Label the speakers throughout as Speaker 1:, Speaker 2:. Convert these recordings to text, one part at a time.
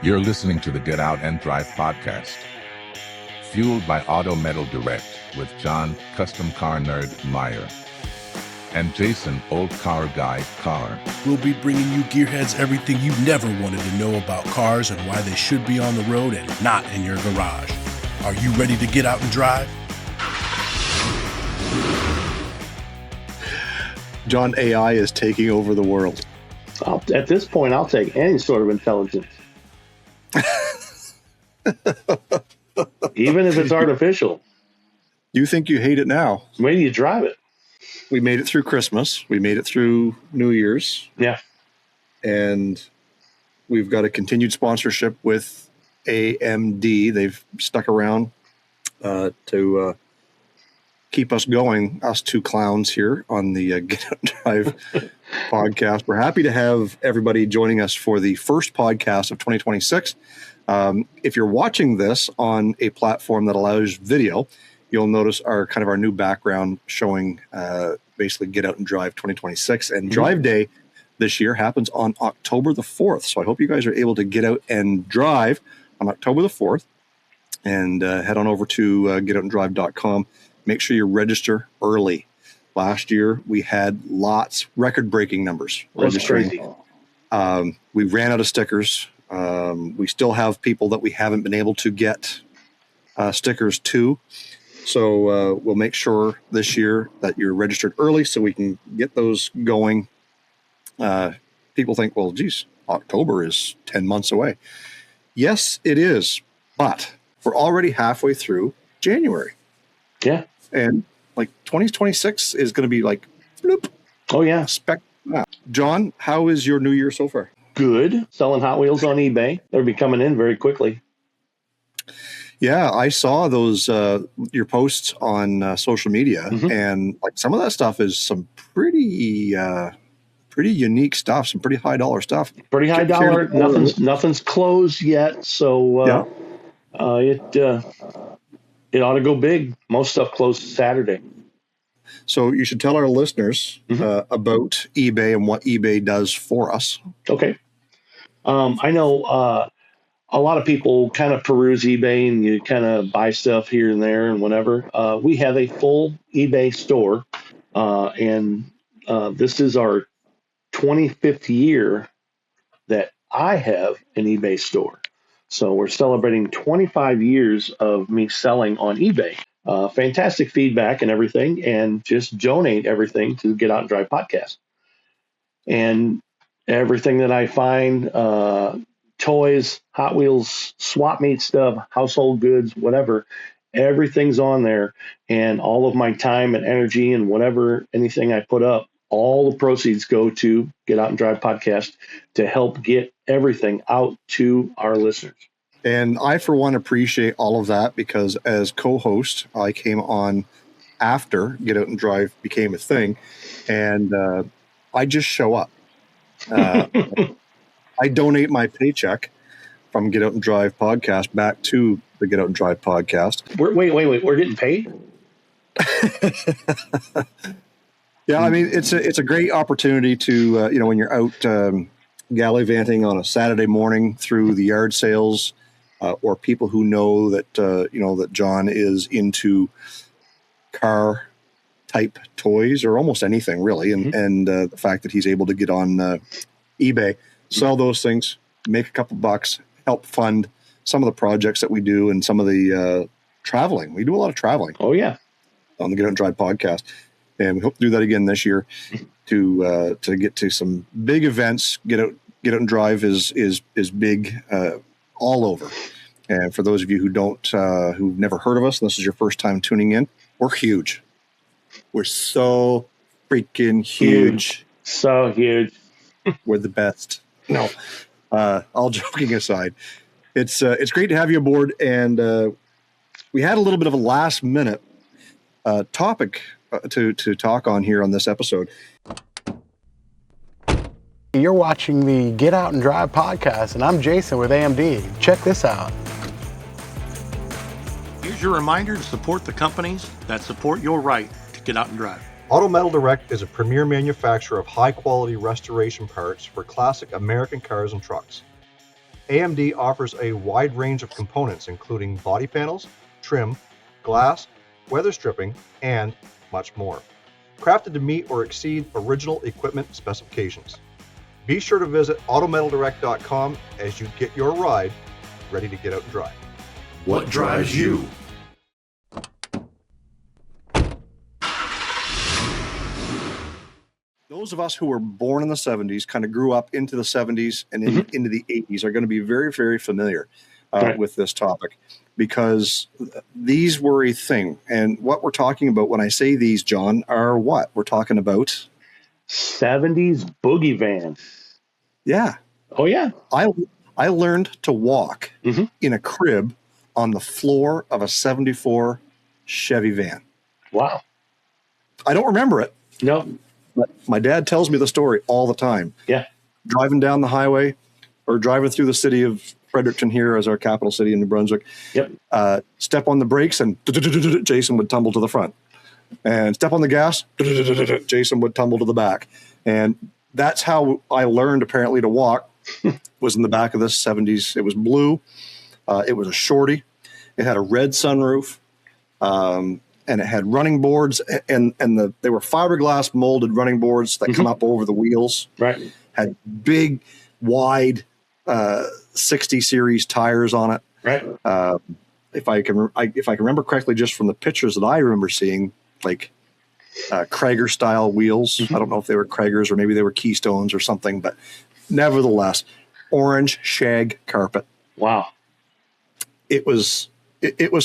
Speaker 1: You're listening to the Get Out and Drive podcast, fueled by Auto Metal Direct with John, custom car nerd Meyer, and Jason, old car guy Carr.
Speaker 2: We'll be bringing you gearheads everything you never wanted to know about cars and why they should be on the road and not in your garage. Are you ready to get out and drive?
Speaker 3: John, AI is taking over the world.
Speaker 4: At this point, I'll take any sort of intelligence. Even if it's artificial.
Speaker 3: You think you hate it now?
Speaker 4: Where do you drive it?
Speaker 3: We made it through Christmas. We made it through New Year's.
Speaker 4: Yeah.
Speaker 3: And we've got a continued sponsorship with AMD. They've stuck around to keep us going, us two clowns here on the Get Out and Drive podcast. We're happy to have everybody joining us for the first podcast of 2026. If you're watching this on a platform that allows video, you'll notice our new background showing basically Get Out and Drive 2026. And Drive Day this year happens on October the 4th. So I hope you guys are able to get out and drive on October the 4th and head on over to getoutandrive.com. Make sure you register early. Last year, we had record-breaking numbers registering. Crazy. We ran out of stickers. We still have people that we haven't been able to get stickers to. So we'll make sure this year that you're registered early so we can get those going. People think, well, geez, October is 10 months away. Yes, it is. But we're already halfway through January.
Speaker 4: Yeah.
Speaker 3: And 2026 is going to be bloop.
Speaker 4: Oh, yeah.
Speaker 3: John, how is your new year so far?
Speaker 4: Good. Selling Hot Wheels on eBay. They'll be coming in very quickly.
Speaker 3: Yeah, I saw those your posts on social media, and some of that stuff is some pretty unique stuff, some pretty high dollar stuff.
Speaker 4: Pretty high dollar. Nothing's closed yet, so it ought to go big. Most stuff closes Saturday.
Speaker 3: So you should tell our listeners about eBay and what eBay does for us. Okay.
Speaker 4: I know a lot of people kind of peruse eBay and you kind of buy stuff here and there and whatever. We have a full eBay store, and this is our 25th year that I have an eBay store. So we're celebrating 25 years of me selling on eBay. Fantastic feedback and everything, and just donate everything to Get Out and Drive podcast. And everything that I find, toys, Hot Wheels, swap meet stuff, household goods, whatever, everything's on there. And all of my time and energy and anything I put up, all the proceeds go to Get Out and Drive podcast to help get everything out to our listeners.
Speaker 3: And I, for one, appreciate all of that because as co-host, I came on after Get Out and Drive became a thing, and I just show up. I donate my paycheck from Get Out and Drive podcast back to the Get Out and Drive podcast.
Speaker 4: Wait, we're getting paid?
Speaker 3: Yeah, I mean, it's a great opportunity to, when you're out gallivanting on a Saturday morning through the yard sales, or people who know that, that John is into car type toys or almost anything really. And the fact that he's able to get on eBay, sell those things, make a couple bucks, help fund some of the projects that we do and some of the traveling. We do a lot of traveling.
Speaker 4: Oh, yeah.
Speaker 3: On the Get Out and Drive podcast. And we hope to do that again this year to get to some big events. Get Out and Drive is big all over. And for those of you who've never heard of us, and this is your first time tuning in, we're huge. We're so freaking huge.
Speaker 4: So huge.
Speaker 3: We're the best. No, all joking aside, it's great to have you aboard. And we had a little bit of a last minute topic to talk on here on this episode.
Speaker 5: You're watching the Get Out and Drive podcast, and I'm Jason with AMD. Check this out.
Speaker 6: Here's your reminder to support the companies that support your right to get out and drive.
Speaker 7: Auto Metal Direct is a premier manufacturer of high-quality restoration parts for classic American cars and trucks. AMD offers a wide range of components, including body panels, trim, glass, weather stripping, and much more, crafted to meet or exceed original equipment specifications. Be sure to visit autometaldirect.com as you get your ride ready to get out and drive.
Speaker 2: What drives you?
Speaker 3: Those of us who were born in the 70s, kind of grew up into the 70s and into the 80s, are going to be very, very familiar with this topic, because these were a thing. And what we're talking about when I say these, John, are what? We're talking about
Speaker 4: 70s Boogie Vans.
Speaker 3: Yeah.
Speaker 4: Oh, yeah.
Speaker 3: I learned to walk in a crib on the floor of a 74 Chevy van.
Speaker 4: Wow.
Speaker 3: I don't remember it.
Speaker 4: No.
Speaker 3: But my dad tells me the story all the time.
Speaker 4: Yeah.
Speaker 3: Driving down the highway or driving through the city of Fredericton here as our capital city in New Brunswick.
Speaker 4: Yep.
Speaker 3: Step on the brakes and Jason would tumble to the front. And step on the gas, Jason would tumble to the back. And that's how I learned apparently to walk, was in the back of this 70s. It was blue. It was a shorty. It had a red sunroof. And it had running boards, and they were fiberglass molded running boards that come up over the wheels.
Speaker 4: Right.
Speaker 3: Had big, wide 60 series tires on it.
Speaker 4: Right.
Speaker 3: If I can remember correctly, just from the pictures that I remember seeing, like Krager style wheels. I don't know if they were Kragers or maybe they were Keystones or something, but nevertheless, orange shag carpet.
Speaker 4: Wow.
Speaker 3: It was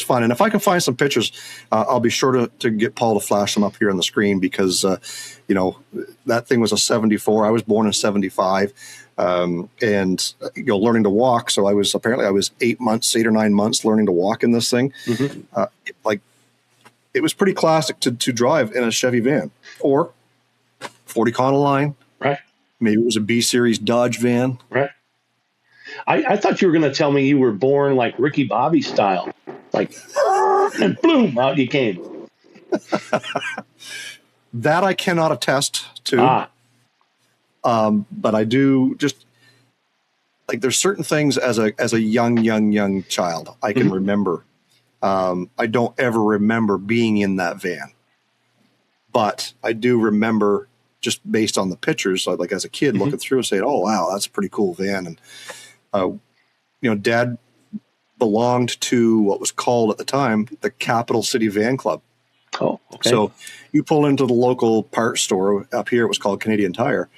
Speaker 3: fun. And if I can find some pictures, I'll be sure to get Paul to flash them up here on the screen, because, that thing was a 74. I was born in 75, and, learning to walk. So I was 8 or 9 months learning to walk in this thing. It was pretty classic to drive in a Chevy van or 40 Econoline. Right. Maybe it was a B series Dodge van.
Speaker 4: Right. I thought you were going to tell me you were born like Ricky Bobby style, like, and boom, out you came.
Speaker 3: That I cannot attest to. But I do, just like, there's certain things as a young child I can remember. I don't ever remember being in that van, but I do remember, just based on the pictures, like as a kid looking through and saying, "Oh wow, that's a pretty cool van." And Dad belonged to what was called at the time the Capital City Van Club.
Speaker 4: Oh, okay.
Speaker 3: So you pull into the local parts store up here. It was called Canadian Tire,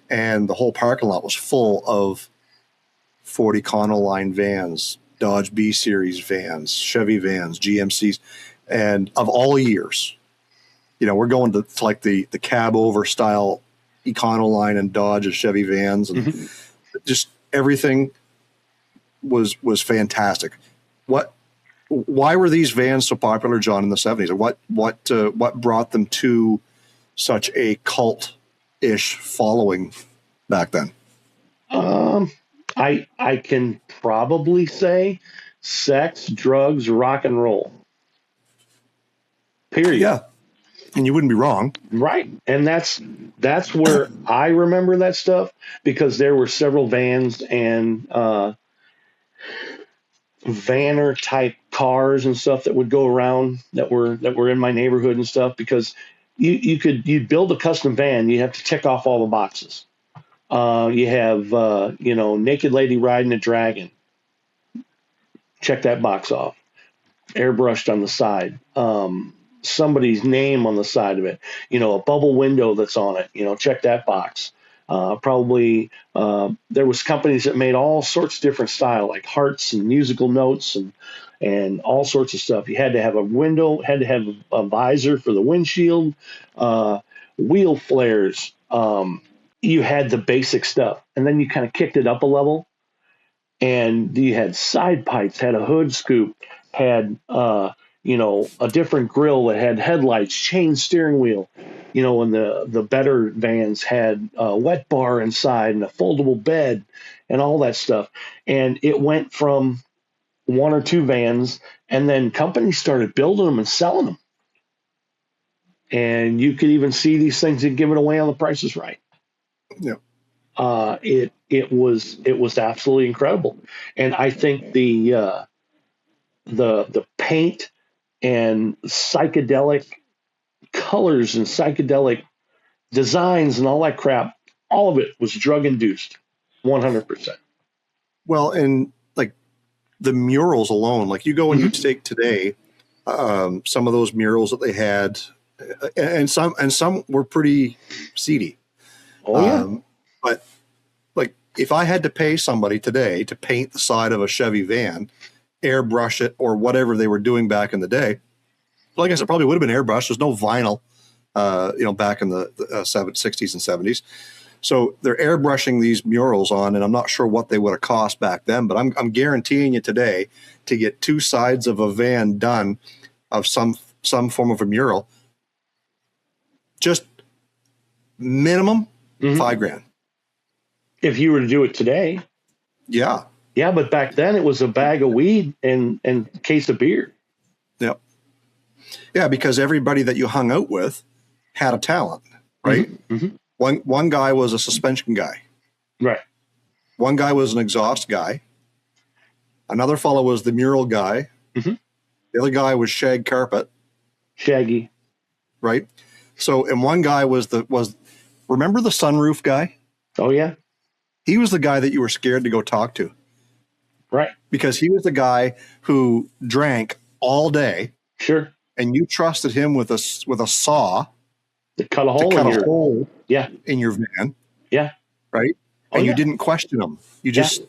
Speaker 3: and the whole parking lot was full of 40 Econoline vans, Dodge B Series vans, Chevy vans, GMCs, and of all years. We're going to like the cab over style Econoline and Dodge and Chevy vans, and just everything was fantastic. Why were these vans so popular, John, in the 70s? Or what brought them to such a cult-ish following back then?
Speaker 4: I can probably say sex, drugs, rock and roll. Period.
Speaker 3: Yeah. And you wouldn't be wrong.
Speaker 4: Right. And that's where I remember that stuff, because there were several vans and vanner type cars and stuff that would go around that were in my neighborhood and stuff, because you'd build a custom van. You have to tick off all the boxes. You have, naked lady riding a dragon. Check that box off. Airbrushed on the side. Somebody's name on the side of it. A bubble window that's on it. Check that box. Probably there was companies that made all sorts of different style, like hearts and musical notes and all sorts of stuff. You had to have a window, had to have a visor for the windshield, wheel flares. You had the basic stuff, and then you kind of kicked it up a level, and you had side pipes, had a hood scoop, had a different grill that had headlights, chain steering wheel. And the better vans had a wet bar inside and a foldable bed and all that stuff. And it went from one or two vans, and then companies started building them and selling them. And you could even see these things and give it away on The Price is Right.
Speaker 3: Yeah.
Speaker 4: it was absolutely incredible. And I think the paint and psychedelic colors and psychedelic designs and all that crap, all of it was drug induced, 100%.
Speaker 3: Well, and like the murals alone, like you go and you take today, some of those murals that they had, and some were pretty seedy.
Speaker 4: Oh yeah.
Speaker 3: But like if I had to pay somebody today to paint the side of a Chevy van, airbrush it or whatever they were doing back in the day, well, I guess it probably would have been airbrushed. There's no vinyl, back in the 60s and 70s. So they're airbrushing these murals on, and I'm not sure what they would have cost back then, but I'm guaranteeing you today to get two sides of a van done of some form of a mural, just minimum $5,000.
Speaker 4: If you were to do it today.
Speaker 3: Yeah.
Speaker 4: Yeah, but back then it was a bag of weed and a case of beer.
Speaker 3: Yep. Yeah, because everybody that you hung out with had a talent, right?
Speaker 4: Mm-hmm.
Speaker 3: One guy was a suspension guy.
Speaker 4: Right.
Speaker 3: One guy was an exhaust guy. Another fellow was the mural guy.
Speaker 4: Mm-hmm.
Speaker 3: The other guy was shag carpet.
Speaker 4: Shaggy.
Speaker 3: Right. So, and one guy was remember the sunroof guy?
Speaker 4: Oh yeah.
Speaker 3: He was the guy that you were scared to go talk to.
Speaker 4: Right.
Speaker 3: Because he was the guy who drank all day.
Speaker 4: Sure.
Speaker 3: And you trusted him with a saw
Speaker 4: to cut a hole
Speaker 3: in your van.
Speaker 4: Yeah.
Speaker 3: Right. And you didn't question him. You just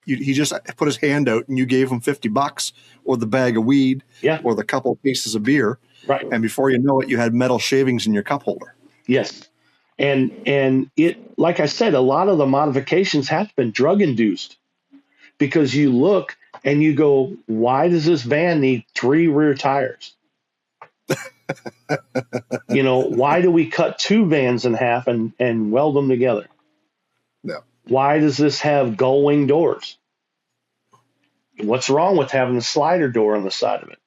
Speaker 3: he just put his hand out and you gave him $50 or the bag of weed or the couple of cases of beer.
Speaker 4: Right.
Speaker 3: And before you know it, you had metal shavings in your cup holder.
Speaker 4: Yes. And it, like I said, a lot of the modifications have been drug induced, because you look and you go, why does this van need 3 rear tires? Why do we cut 2 vans in half and weld them together?
Speaker 3: No.
Speaker 4: Why does this have gull wing doors? What's wrong with having a slider door on the side of it?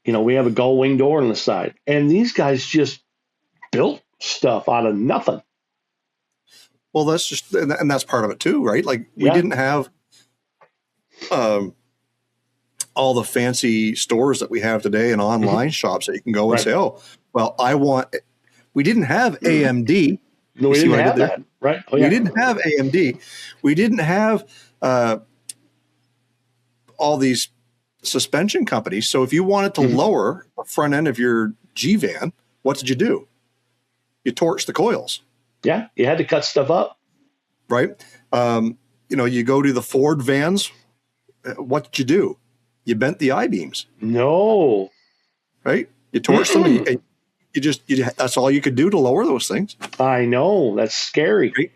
Speaker 4: We have a gull wing door on the side. And these guys just built stuff out of nothing.
Speaker 3: Well, that's just, and that's part of it too, right? Like we didn't have all the fancy stores that we have today and online shops that you can go and say, oh, well, we didn't have AMD.
Speaker 4: No, we didn't have that. Right. Oh, yeah.
Speaker 3: We didn't have AMD. We didn't have all these suspension companies. So if you wanted to lower the front end of your G van, what did you do? You torched the coils.
Speaker 4: Yeah. You had to cut stuff up.
Speaker 3: Right. You go to the Ford vans. What did you do? You bent the I-beams.
Speaker 4: No.
Speaker 3: Right. You torched them. And that's all you could do to lower those things.
Speaker 4: I know. That's scary.
Speaker 3: Right?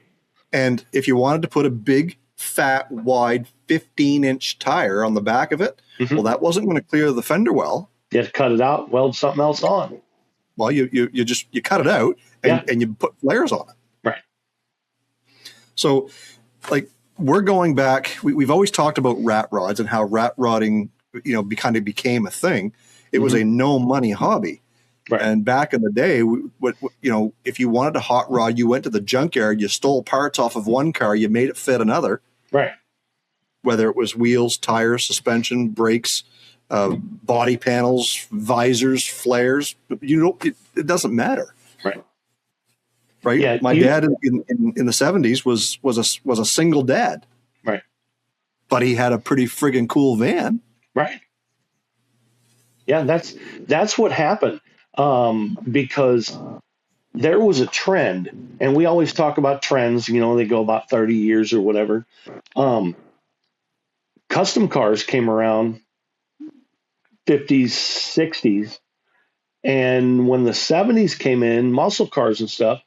Speaker 3: And if you wanted to put a big, fat, wide 15-inch tire on the back of it, well, that wasn't going to clear the fender well.
Speaker 4: You had to cut it out, weld something else on.
Speaker 3: Well, you cut it out and you put flares on it.
Speaker 4: Right.
Speaker 3: So, like, we're going back. We've always talked about rat rods and how rat rodding, kind of became a thing. It was a no money hobby. Right. And back in the day, if you wanted a hot rod, you went to the junkyard, you stole parts off of one car, you made it fit another.
Speaker 4: Right.
Speaker 3: Whether it was wheels, tires, suspension, brakes, body panels, visors, flares, it doesn't matter.
Speaker 4: Right.
Speaker 3: Right.
Speaker 4: Yeah,
Speaker 3: My dad in the 70s was a single dad.
Speaker 4: Right.
Speaker 3: But he had a pretty friggin' cool van.
Speaker 4: Right. Yeah, that's what happened. Because there was a trend, and we always talk about trends, they go about 30 years or whatever. Custom cars came around 50s, 60s. And when the 70s came in, muscle cars and stuff,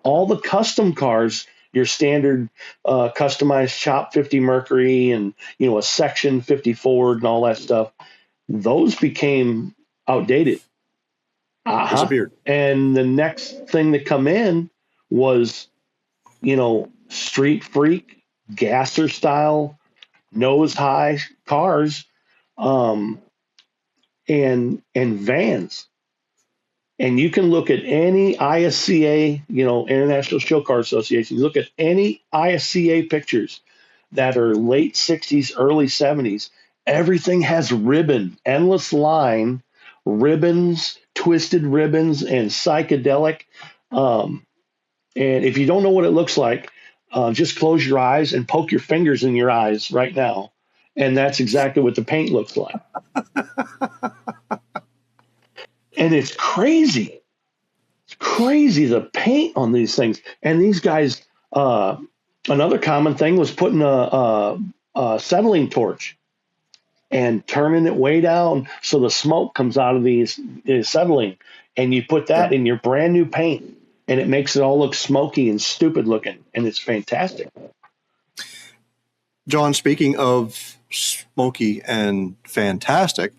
Speaker 4: all the custom cars, your standard customized Chop 50 Mercury and, a Section 50 Ford and all that stuff, those became outdated.
Speaker 3: Disappeared.
Speaker 4: And the next thing to come in was, street freak, gasser style, nose high cars, and vans. And you can look at any ISCA, International Show Car Association, you look at any ISCA pictures that are late 60s, early 70s, everything has ribbon, endless line, ribbons, twisted ribbons, and psychedelic. And if you don't know what it looks like, just close your eyes and poke your fingers in your eyes right now. And that's exactly what the paint looks like. And it's crazy. It's crazy, the paint on these things. And these guys, another common thing was putting a settling torch and turning it way down so the smoke comes out of these settling. And you put that in your brand new paint, and it makes it all look smoky and stupid looking. And it's fantastic.
Speaker 3: John, speaking of smoky and fantastic,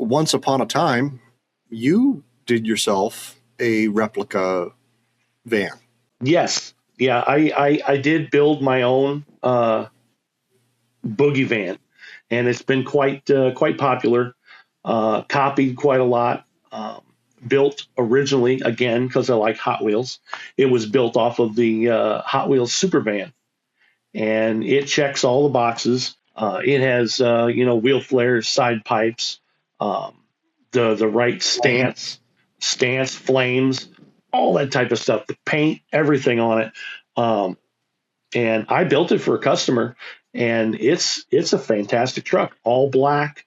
Speaker 3: once upon a time, you did yourself a replica van.
Speaker 4: Yes. Yeah, I did build my own Boogie Van, and it's been quite popular, copied quite a lot. Built originally, again, because I like Hot Wheels, it was built off of the Hot Wheels Super Van, and it checks all the boxes. It has wheel flares, side pipes, the right stance, flames, all that type of stuff. The paint, everything on it. And I built it for a customer, and it's a fantastic truck. All black,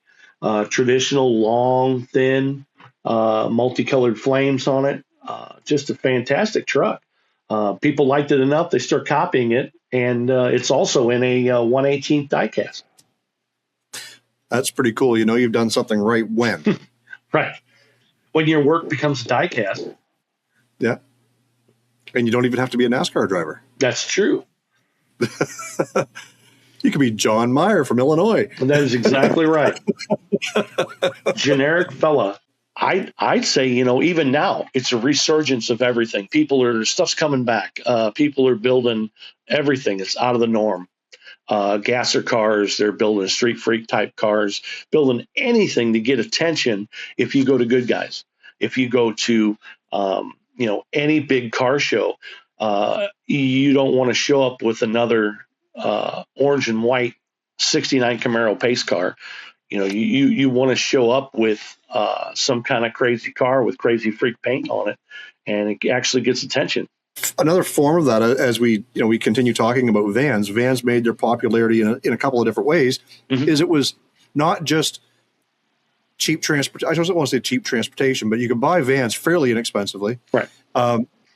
Speaker 4: traditional, long, thin, multicolored flames on it. Just a fantastic truck. People liked it enough, they start copying it, and it's also in a 1/18 diecast.
Speaker 3: That's pretty cool. You've done something right when.
Speaker 4: Right. When your work becomes diecast.
Speaker 3: Yeah. And you don't even have to be a NASCAR driver.
Speaker 4: That's true.
Speaker 3: You could be John Meyer from Illinois.
Speaker 4: That is exactly right. Generic fella. I'd say, even now, it's a resurgence of everything. Stuff's coming back. People are building everything that's out of the norm. Gasser cars, they're building street freak type cars, building anything to get attention. If you go to Good Guys, if you go to, any big car show, you don't want to show up with another orange and white 69 Camaro pace car. You want to show up with some kind of crazy car with crazy freak paint on it, and it actually gets attention.
Speaker 3: Another form of that, as we continue talking about vans. Vans made their popularity in a couple of different ways. Mm-hmm. Is it was not just cheap transport. I don't want to say cheap transportation, but you could buy vans fairly inexpensively,
Speaker 4: right?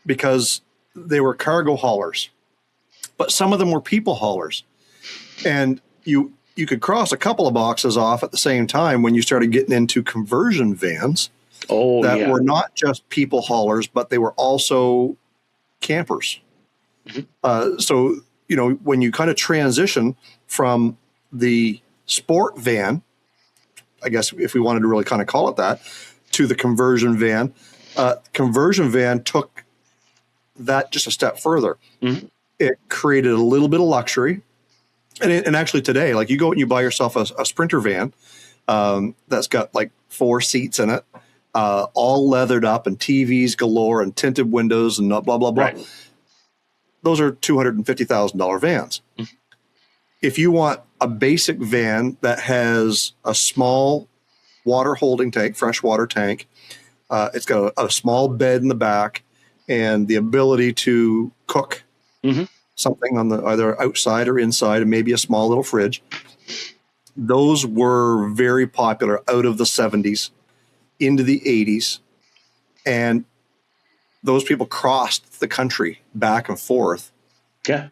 Speaker 3: Because they were cargo haulers, but some of them were people haulers, and you could cross a couple of boxes off at the same time when you started getting into conversion vans that were not just people haulers, but they were also campers. Mm-hmm. So, when you kind of transition from the sport van, I guess if we wanted to really kind of call it that, to the conversion van took that just a step further. Mm-hmm. It created a little bit of luxury. And actually today, like you go and you buy yourself a Sprinter van that's got like 4 seats in it, all leathered up and TVs galore and tinted windows and blah, blah, blah. Right. Those are $250,000 vans. Mm-hmm. If you want a basic van that has a small water holding tank, freshwater tank, it's got a small bed in the back and the ability to cook something on the either outside or inside, and maybe a small little fridge. Those were very popular out of the 70s into the 80s. And those people crossed the country back and forth.
Speaker 4: Yeah.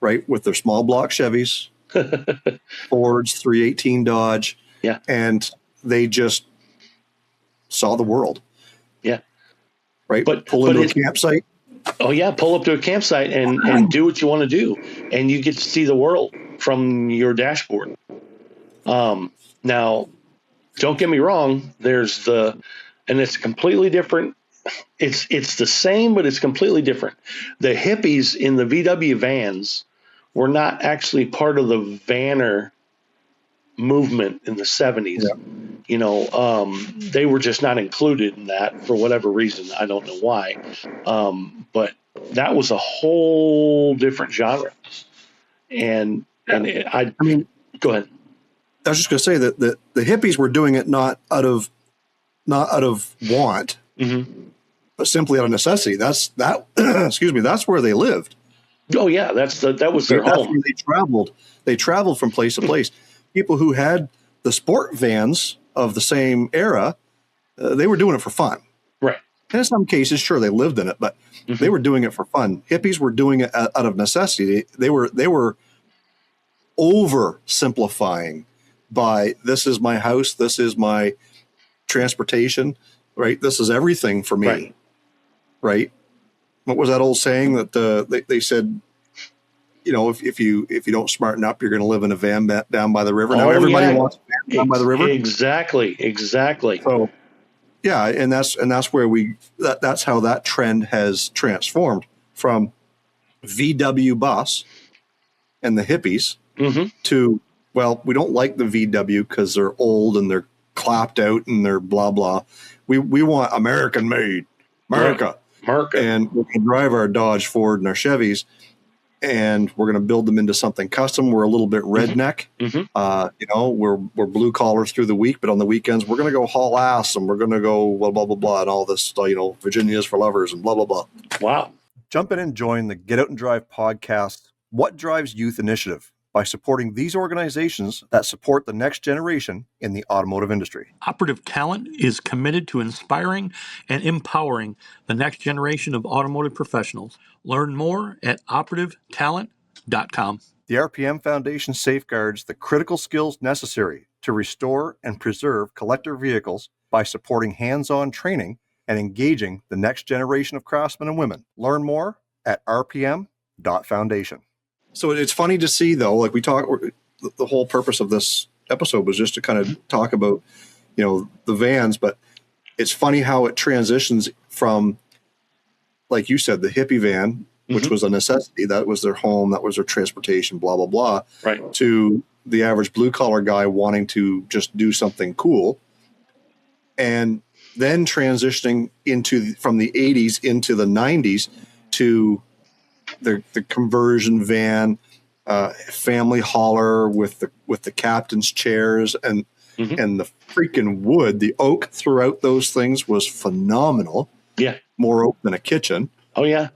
Speaker 3: Right. With their small block Chevys, Fords, 318 Dodge.
Speaker 4: Yeah.
Speaker 3: And they just saw the world.
Speaker 4: Yeah.
Speaker 3: Right. But pull into a campsite.
Speaker 4: Oh yeah, pull up to a campsite and do what you want to do, and you get to see the world from your dashboard. Now, don't get me wrong. And it's completely different. It's the same, but it's completely different. The hippies in the VW vans were not actually part of the vanner movement in the 70s. Yeah. They were just not included in that for whatever reason. I don't know why. But that was a whole different genre. And
Speaker 3: I mean,
Speaker 4: go ahead.
Speaker 3: I was just going to say that the hippies were doing it not out of want, but simply out of necessity. Excuse me. That's where they lived.
Speaker 4: Oh yeah, that was their home.
Speaker 3: Where they traveled. They traveled from place to place. People who had the sport vans of the same era, they were doing it for fun.
Speaker 4: Right.
Speaker 3: And in some cases, sure, they lived in it, but they were doing it for fun. Hippies were doing it out of necessity. They were oversimplifying by, this is my house, this is my transportation, right? This is everything for me, right? What was that old saying that they said? If you don't smarten up, you're going to live in a van down by the river. Now everybody wants a van down by the river.
Speaker 4: Exactly.
Speaker 3: So, yeah, and that's where that's how that trend has transformed from VW bus and the hippies to, well, we don't like the VW because they're old and they're clapped out and they're blah blah. We want American made, America. And we can drive our Dodge, Ford, and our Chevys, and we're going to build them into something custom. We're a little bit redneck. We're blue collars through the week, but on the weekends we're going to go haul ass and we're going to go blah blah blah blah and all this. Virginia's for lovers and blah blah blah.
Speaker 4: Wow!
Speaker 7: Jump in and join the Get Out and Drive podcast. What drives youth initiative? By supporting these organizations that support the next generation in the automotive industry.
Speaker 6: Operative Talent is committed to inspiring and empowering the next generation of automotive professionals. Learn more at operativetalent.com.
Speaker 7: The RPM Foundation safeguards the critical skills necessary to restore and preserve collector vehicles by supporting hands-on training and engaging the next generation of craftsmen and women. Learn more at rpm.foundation.
Speaker 3: So it's funny to see, though, like the whole purpose of this episode was just to kind of talk about, the vans, but it's funny how it transitions from, like you said, the hippie van, which was a necessity. That was their home. That was their transportation, blah, blah, blah,
Speaker 4: right,
Speaker 3: to the average blue collar guy wanting to just do something cool. And then transitioning from the 80s into the 90s to the conversion van, family hauler with the captain's chairs and the freaking wood, the oak throughout those things was phenomenal.
Speaker 4: Yeah,
Speaker 3: more oak than a kitchen.
Speaker 4: Oh yeah.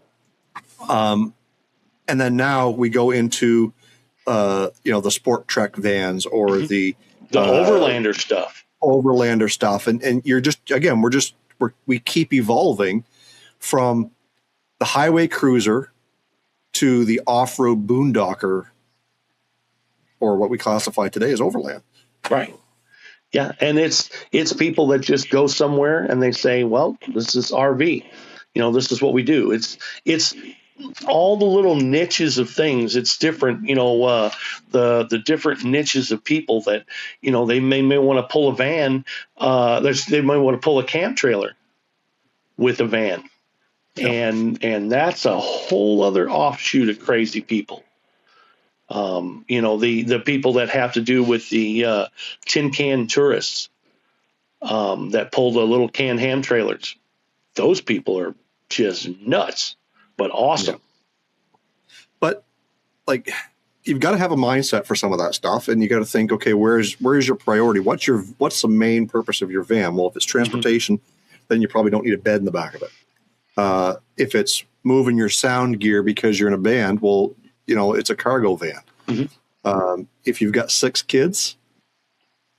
Speaker 3: And then now we go into the sport trek vans or the
Speaker 4: overlander stuff.
Speaker 3: Overlander stuff, and you're just again we keep evolving from the highway cruiser to the off-road boondocker, or what we classify today as overland.
Speaker 4: Right. Yeah, and it's people that just go somewhere and they say, well, this is RV. This is what we do. It's all the little niches of things. It's different, the different niches of people that, they may want to pull a van. They might want to pull a camp trailer with a van. Yeah. And that's a whole other offshoot of crazy people. The people that have to do with the tin can tourists that pull the little can ham trailers. Those people are just nuts, but awesome.
Speaker 3: Yeah. But you've got to have a mindset for some of that stuff, and you got to think, okay, where's your priority? What's the main purpose of your van? Well, if it's transportation, then you probably don't need a bed in the back of it. If it's moving your sound gear because you're in a band, well, it's a cargo van. If you've got 6 kids,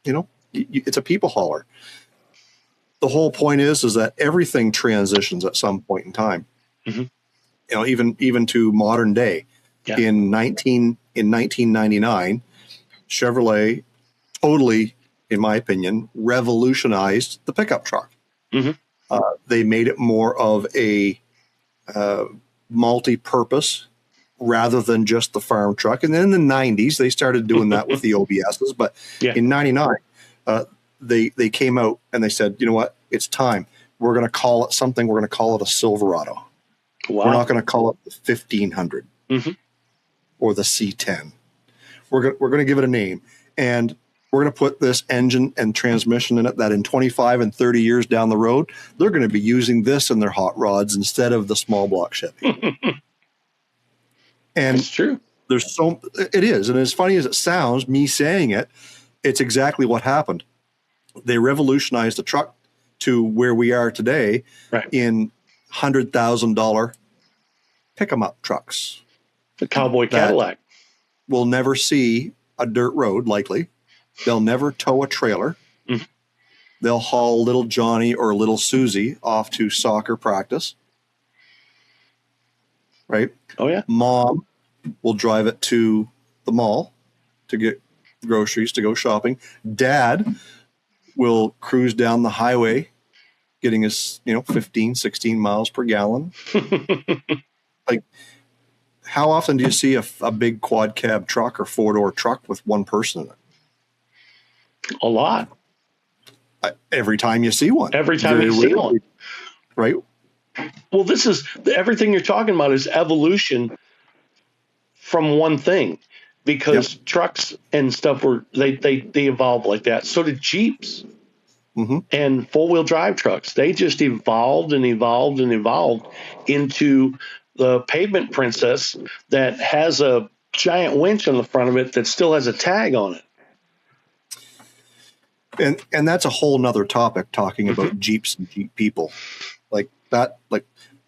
Speaker 3: it's a people hauler. The whole point is that everything transitions at some point in time. Even to modern day. Yeah. In 1999, Chevrolet totally, in my opinion, revolutionized the pickup truck. They made it more of a multi-purpose rather than just the farm truck. And then in the 90s, they started doing that with the OBSs. But in 99, they came out and they said, you know what? It's time. We're going to call it something. We're going to call it a Silverado. Wow. We're not going to call it the 1500 or the C10. We're going to give it a name. And we're going to put this engine and transmission in it that in 25 and 30 years down the road, they're going to be using this in their hot rods instead of the small block Chevy. And
Speaker 4: It's true.
Speaker 3: It is. And as funny as it sounds, me saying it, it's exactly what happened. They revolutionized the truck to where we are today in $100,000 pick-em-up trucks.
Speaker 4: The cowboy Cadillac.
Speaker 3: Will never see a dirt road, likely. They'll never tow a trailer.
Speaker 4: Mm.
Speaker 3: They'll haul little Johnny or little Susie off to soccer practice. Right?
Speaker 4: Oh, yeah.
Speaker 3: Mom will drive it to the mall to get groceries, to go shopping. Dad will cruise down the highway getting his, 15, 16 miles per gallon. Like, how often do you see a big quad cab truck or four-door truck with one person in it?
Speaker 4: A lot.
Speaker 3: Every time you see one.
Speaker 4: Every time you see one.
Speaker 3: Right?
Speaker 4: Well, this is everything you're talking about is evolution from one thing, because trucks and stuff they evolved like that. So did Jeeps and four-wheel drive trucks. They just evolved and evolved and evolved into the pavement princess that has a giant winch on the front of it that still has a tag on it.
Speaker 3: And that's a whole nother topic, talking about Jeeps and Jeep people. Like that,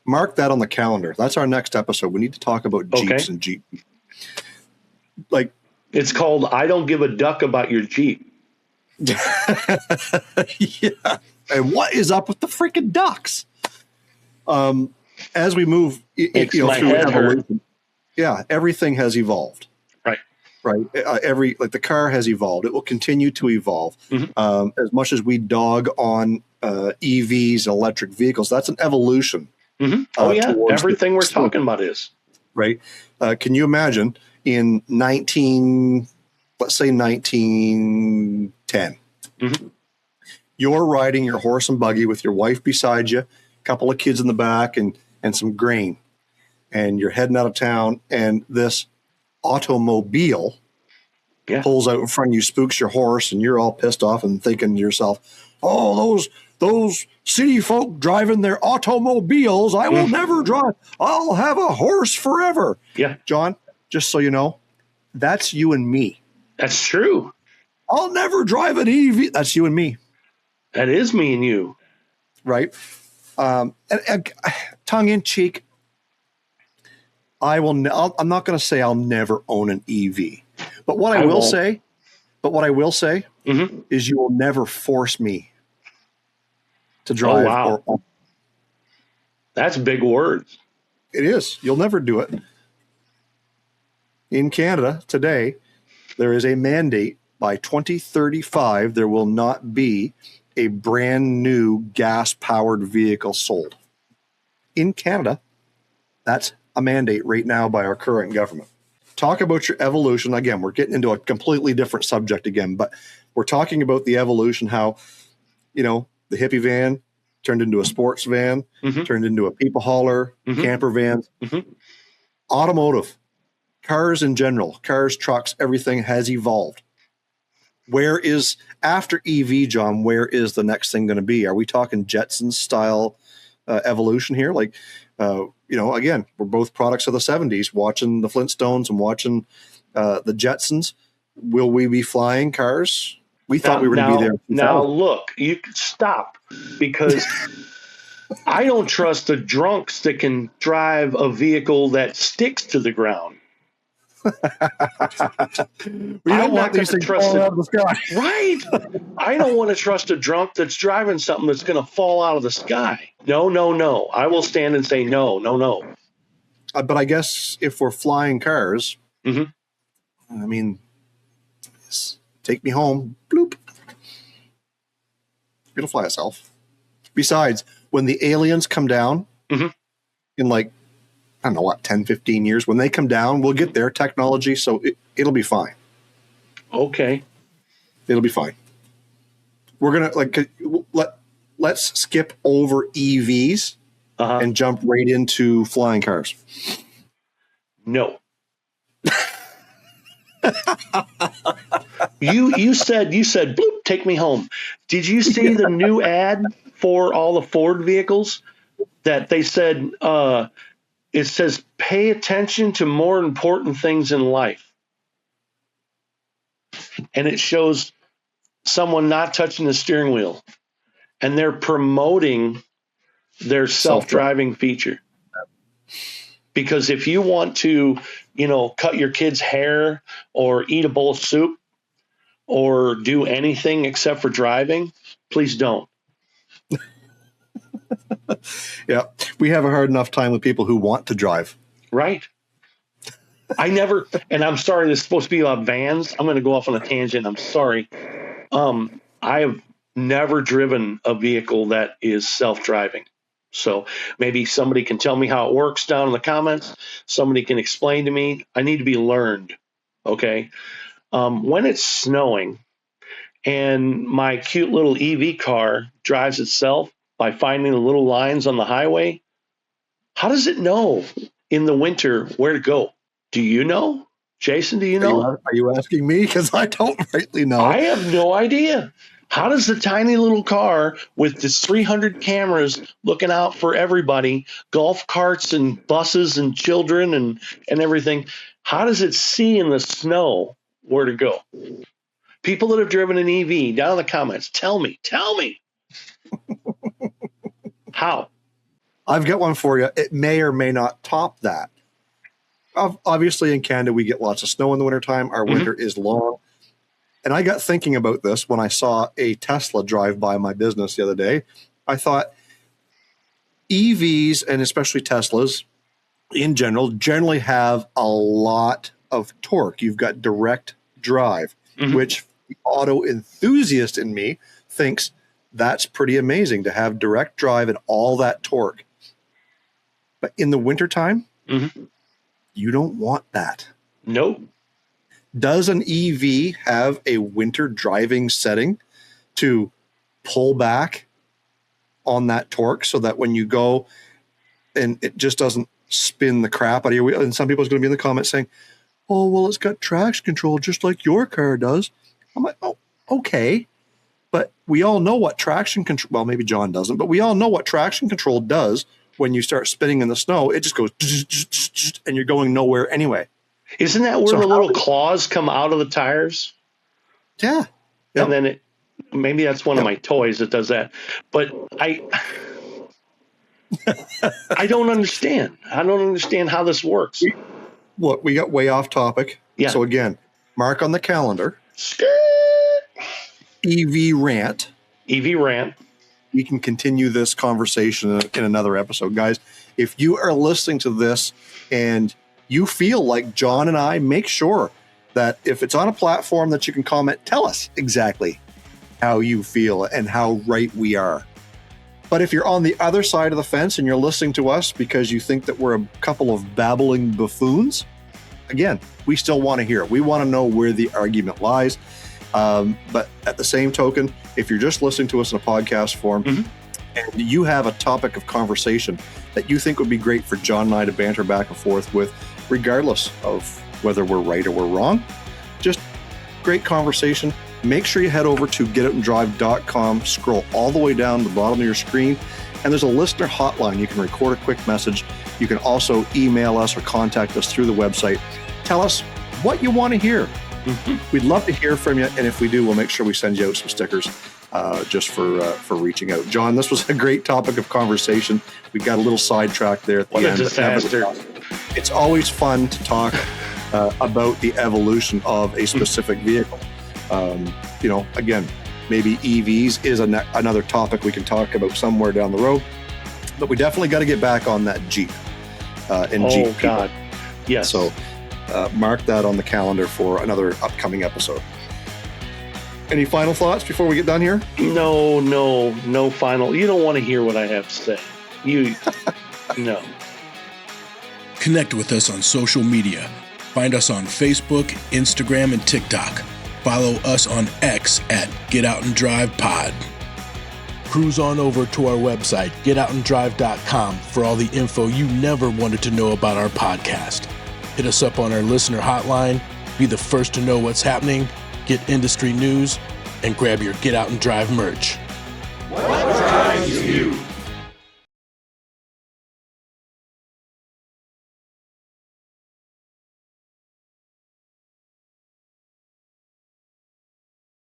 Speaker 3: mark that on the calendar. That's our next episode. We need to talk about Jeeps and Jeep. Like,
Speaker 4: it's called I Don't Give a Duck About Your Jeep.
Speaker 3: Yeah. And what is up with the freaking ducks? As we move through evolution, everything has evolved. Right. The car has evolved. It will continue to evolve. As much as we dog on EVs and electric vehicles, that's an evolution.
Speaker 4: Everything we're talking about is.
Speaker 3: Right. Can you imagine in 1910, you're riding your horse and buggy with your wife beside you, a couple of kids in the back, and some grain, and you're heading out of town, and this automobile pulls out in front of you, spooks your horse, and you're all pissed off and thinking to yourself, oh, those city folk driving their automobiles, I will never drive. I'll have a horse forever.
Speaker 4: Yeah.
Speaker 3: John, just so you know, that's you and me.
Speaker 4: That's true.
Speaker 3: I'll never drive an EV. That's you and me.
Speaker 4: That is me and you.
Speaker 3: Right. And tongue in cheek, I'm not going to say I'll never own an EV, but what I will say is you will never force me to drive.
Speaker 4: Oh, wow. That's big words.
Speaker 3: It is. You'll never do it. In Canada today, there is a mandate by 2035, there will not be a brand new gas-powered vehicle sold. In Canada, that's a mandate right now by our current government. Talk about your evolution. Again, we're getting into a completely different subject again, but we're talking about the evolution, how, the hippie van turned into a sports van, turned into a people hauler, camper vans. Automotive, cars in general, cars, trucks, everything has evolved. Where is, after EV, John, where is the next thing going to be? Are we talking Jetsons style evolution here? Again, we're both products of the 70s, watching the Flintstones and watching the Jetsons. Will we be flying cars? We thought we were going to be there.
Speaker 4: Now, look, you can stop, because I don't trust the drunks that can drive a vehicle that sticks to the ground.
Speaker 3: We don't want these things falling out of the sky.
Speaker 4: Right. I don't want to trust a drunk that's driving something that's going to fall out of the sky. No. I will stand and say no.
Speaker 3: But I guess if we're flying cars, I mean, take me home. Bloop. It'll fly itself. Besides, when the aliens come down in 10, 15 years, when they come down, we'll get their technology, so it'll be fine.
Speaker 4: Okay.
Speaker 3: It'll be fine. We're going to, let's skip over EVs and jump right into flying cars.
Speaker 4: No. You said, bloop, take me home. Did you see the new ad for all the Ford vehicles that they said, it says, pay attention to more important things in life. And it shows someone not touching the steering wheel, and they're promoting their self-driving feature. Because if you want to, cut your kid's hair or eat a bowl of soup or do anything except for driving, please don't.
Speaker 3: Yeah, we have a hard enough time with people who want to drive.
Speaker 4: Right. I never, and I'm sorry, this is supposed to be about vans. I'm going to go off on a tangent. I'm sorry. I have never driven a vehicle that is self-driving. So maybe somebody can tell me how it works down in the comments. Somebody can explain to me. I need to be learned. Okay. When it's snowing and my cute little EV car drives itself by finding the little lines on the highway, how does it know in the winter where to go? Do you know? Jason, do you know?
Speaker 3: Are you asking me? Because I don't rightly know.
Speaker 4: I have no idea. How does the tiny little car with this 300 cameras looking out for everybody, golf carts and buses and children and everything, how does it see in the snow where to go? People that have driven an EV, down in the comments, tell me. How?
Speaker 3: I've got one for you. It may or may not top that. Obviously, in Canada, we get lots of snow in the wintertime. Our winter is long. And I got thinking about this when I saw a Tesla drive by my business the other day. I thought EVs, and especially Teslas in general, generally have a lot of torque. You've got direct drive, which the auto enthusiast in me thinks that's pretty amazing to have direct drive and all that torque. But in the wintertime, you don't want that.
Speaker 4: Nope.
Speaker 3: Does an EV have a winter driving setting to pull back on that torque so that when you go and it just doesn't spin the crap out of your wheel? And some people's going to be in the comments saying, oh, well, it's got traction control just like your car does. I'm like, oh, okay. But we all know what traction control, well, maybe John doesn't, but we all know what traction control does when you start spinning in the snow. It just goes and you're going nowhere anyway.
Speaker 4: Isn't that where the little claws come out of the tires?
Speaker 3: Yeah.
Speaker 4: And then maybe that's one of my toys that does that. But I don't understand. I don't understand how this works.
Speaker 3: We got way off topic.
Speaker 4: Yeah.
Speaker 3: So again, mark on the calendar. EV rant.
Speaker 4: EV rant.
Speaker 3: We can continue this conversation in another episode. Guys, if you are listening to this and you feel like John and I, make sure that if it's on a platform that you can comment, tell us exactly how you feel and how right we are. But if you're on the other side of the fence and you're listening to us because you think that we're a couple of babbling buffoons, again, we still want to hear it. We want to know where the argument lies. But at the same token, if you're just listening to us in a podcast form and you have a topic of conversation that you think would be great for John and I to banter back and forth with, regardless of whether we're right or we're wrong, just great conversation. Make sure you head over to getoutanddrive.com, scroll all the way down to the bottom of your screen, and there's a listener hotline. You can record a quick message. You can also email us or contact us through the website. Tell us what you want to hear. We'd love to hear from you, and if we do, we'll make sure we send you out some stickers just for reaching out. John, this was a great topic of conversation. We got a little sidetracked there at the end.
Speaker 4: What a disaster.
Speaker 3: It's always fun to talk about the evolution of a specific vehicle. Again, maybe EVs is another topic we can talk about somewhere down the road, but we definitely got to get back on that Jeep. Jeep
Speaker 4: God. Yes.
Speaker 3: So mark that on the calendar for another upcoming episode. Any final thoughts before we get done here?
Speaker 4: No final. You don't want to hear what I have to say. No.
Speaker 2: Connect with us on social media. Find us on Facebook, Instagram, and TikTok. Follow us on X at Get Out and Drive Pod. Cruise on over to our website, getoutanddrive.com, for all the info you never wanted to know about our podcast. Hit us up on our listener hotline. Be the first to know what's happening. get industry news, and grab your Get Out and Drive merch.
Speaker 8: What drives you?